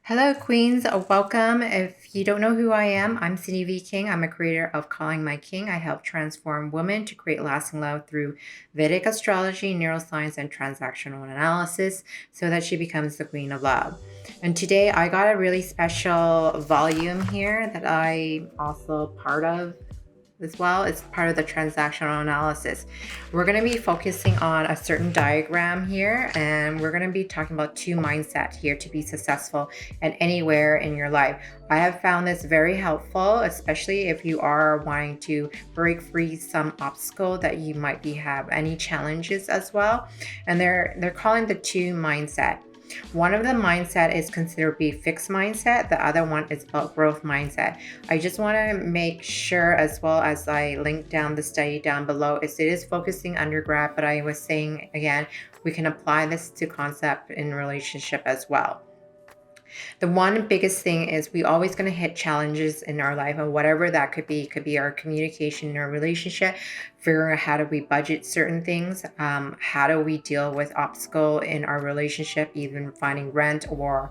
Hello, Queens. Welcome. If you don't know who I am, I'm Sindy V King. I'm a creator of Calling My King. I help transform women to create lasting love through Vedic astrology, neuroscience, and transactional analysis so that she becomes the queen of love. And today I got a really special volume here that I'm also part of as well. It's part of the transactional analysis. We're going to be focusing on a certain diagram here, and we're going to be talking about two mindsets here to be successful at anywhere in your life. I have found this very helpful, especially if you are wanting to break free some obstacle that you might have any challenges as well. And they're calling the two mindset. One of the mindset is considered to be fixed mindset. The other one is about growth mindset. I just want to make sure, as well as I link down the study down below, it is focusing undergrad, but I was saying again, we can apply this to concept in relationship as well. The one biggest thing is we always going to hit challenges in our life, and whatever that could be. It could be our communication in our relationship, figuring out how do we budget certain things, how do we deal with obstacle in our relationship, even finding rent or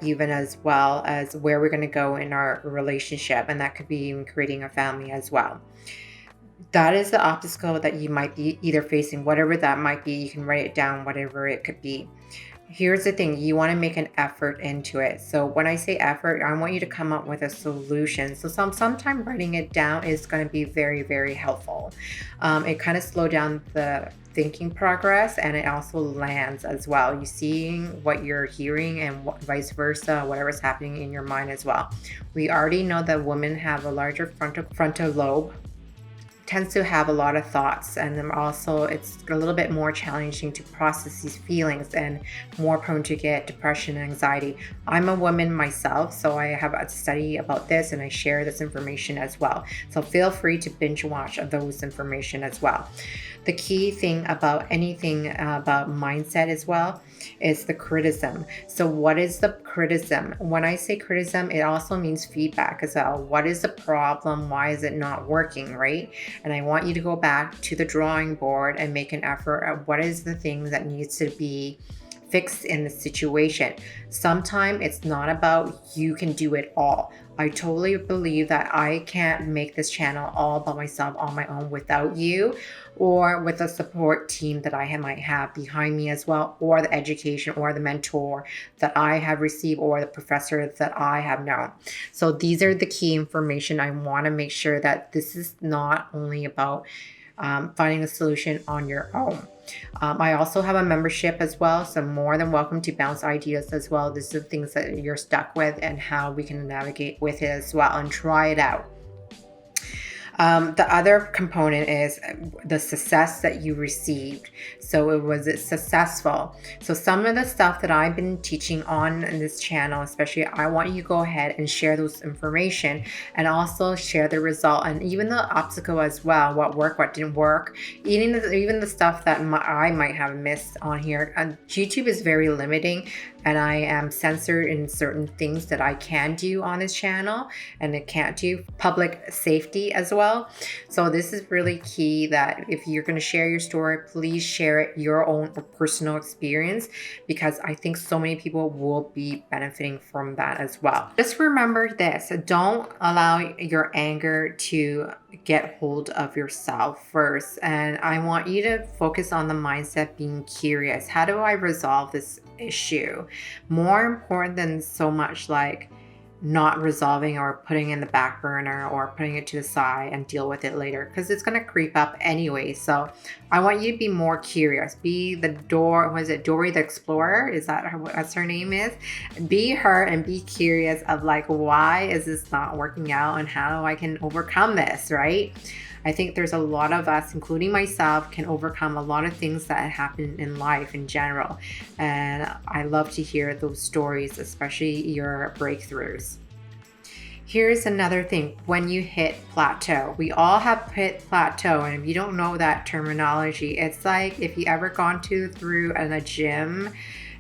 even as well as where we're going to go in our relationship, and that could be even creating a family as well. That is the obstacle that you might be either facing, whatever that might be. You can write it down, whatever it could be. Here's the thing, you want to make an effort into it. So when I say effort, I want you to come up with a solution. So sometime writing it down is going to be very, very helpful. It kind of slow down the thinking progress, and it also lands as well. You seeing what you're hearing and vice versa, whatever's happening in your mind as well. We already know that women have a larger frontal lobe, tends to have a lot of thoughts, and then also it's a little bit more challenging to process these feelings and more prone to get depression and anxiety. I'm a woman myself, so I have a study about this and I share this information as well. So feel free to binge watch those information as well. The key thing about anything about mindset as well is the criticism. So what is the criticism? When I say criticism, it also means feedback as well. What is the problem? Why is it not working, right? And I want you to go back to the drawing board and make an effort at what is the thing that needs to be fixed in the situation. Sometimes it's not about you can do it all. I totally believe that I can't make this channel all by myself on my own without you, or with a support team that I might have behind me as well, or the education or the mentor that I have received, or the professor that I have known. So these are the key information. I want to make sure that this is not only about finding a solution on your own. I also have a membership as well, so more than welcome to bounce ideas as well. This is things that you're stuck with and how we can navigate with it as well and try it out. The other component is the success that you received. So was it successful? So some of the stuff that I've been teaching on in this channel, especially, I want you to go ahead and share those information and also share the result and even the obstacle as well. What worked, what didn't work, even the stuff that I might have missed on here. And YouTube is very limiting, and I am censored in certain things that I can do on this channel, and it can't do public safety as well. So this is really key, that if you're going to share your story, please share it your own personal experience, because I think so many people will be benefiting from that as well. Just remember this, don't allow your anger to get hold of yourself first. And I want you to focus on the mindset, being curious. How do I resolve this issue? More important than so much like not resolving or putting in the back burner or putting it to the side and deal with it later, because it's going to creep up anyway. So I want you to be more curious. Be the Dory the Explorer? Is that what her name is? Be her and be curious of like, why is this not working out and how I can overcome this, right? I think there's a lot of us, including myself, can overcome a lot of things that happen in life in general. And I love to hear those stories, especially your breakthroughs. Here's another thing, when you hit plateau. We all have hit plateau, and if you don't know that terminology, it's like if you ever gone through in a gym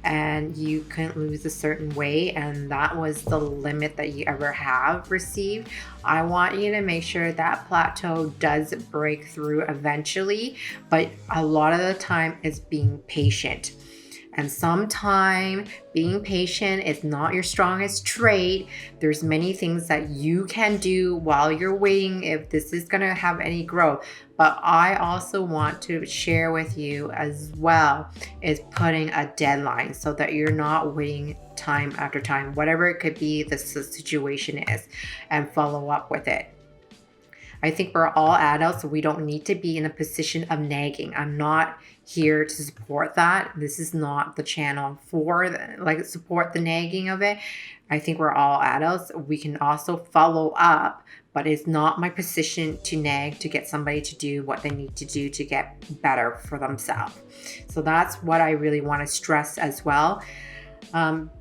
and you couldn't lose a certain weight and that was the limit that you ever have received. I want you to make sure that plateau does break through eventually, but a lot of the time it's being patient. And sometimes being patient is not your strongest trait. There's many things that you can do while you're waiting if this is going to have any growth. But I also want to share with you as well is putting a deadline so that you're not waiting time after time, whatever it could be the situation is, and follow up with it. I think we're all adults, so we don't need to be in a position of nagging. I'm not here to support that. This is not the channel for support the nagging of it. I think we're all adults. We can also follow up, but it's not my position to nag to get somebody to do what they need to do to get better for themselves. So that's what I really want to stress as well,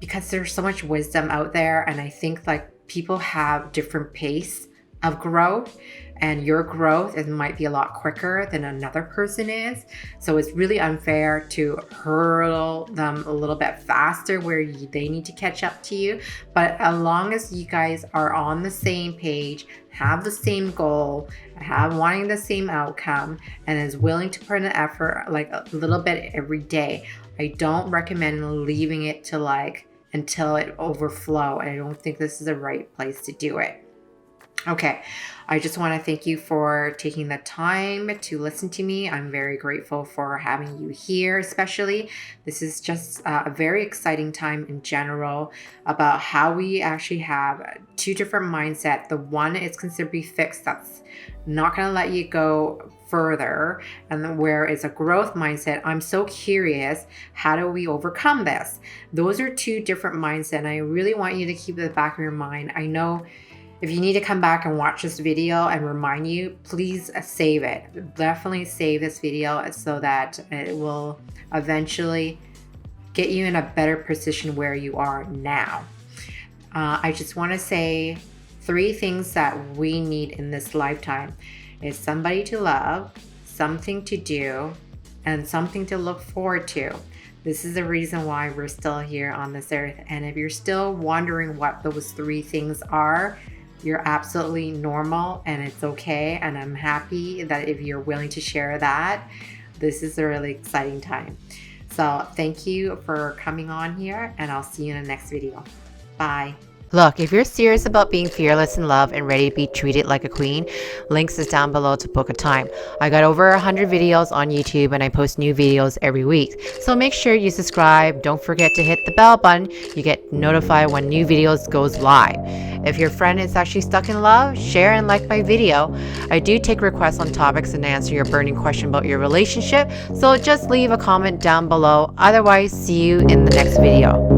because there's so much wisdom out there, and I think like people have different pace of growth, and your growth it might be a lot quicker than another person is. So it's really unfair to hurdle them a little bit faster where they need to catch up to you. But as long as you guys are on the same page, have the same goal, wanting the same outcome, and is willing to put in the effort like a little bit every day, I don't recommend leaving it to until it overflow. And I don't think this is the right place to do it. Okay, I just want to thank you for taking the time to listen to me. I'm very grateful for having you here, especially. This is just a very exciting time in general about how we actually have two different mindsets. The one is considered to be fixed, that's not going to let you go further, and where it's a growth mindset. I'm so curious, how do we overcome this? Those are two different mindsets, and I really want you to keep it in the back of your mind. I know if you need to come back and watch this video and remind you, please save it. Definitely save this video so that it will eventually get you in a better position where you are now. I just want to say 3 things that we need in this lifetime is somebody to love, something to do, and something to look forward to. This is the reason why we're still here on this earth. And if you're still wondering what those 3 things are, you're absolutely normal and it's okay. And I'm happy that if you're willing to share that, this is a really exciting time. So thank you for coming on here, and I'll see you in the next video. Bye. Look, if you're serious about being fearless in love and ready to be treated like a queen, links is down below to book a time. I got over 100 videos on YouTube and I post new videos every week. So make sure you subscribe. Don't forget to hit the bell button. You get notified when new videos goes live. If your friend is actually stuck in love, share and like my video. I do take requests on topics and answer your burning question about your relationship. So just leave a comment down below. Otherwise, see you in the next video.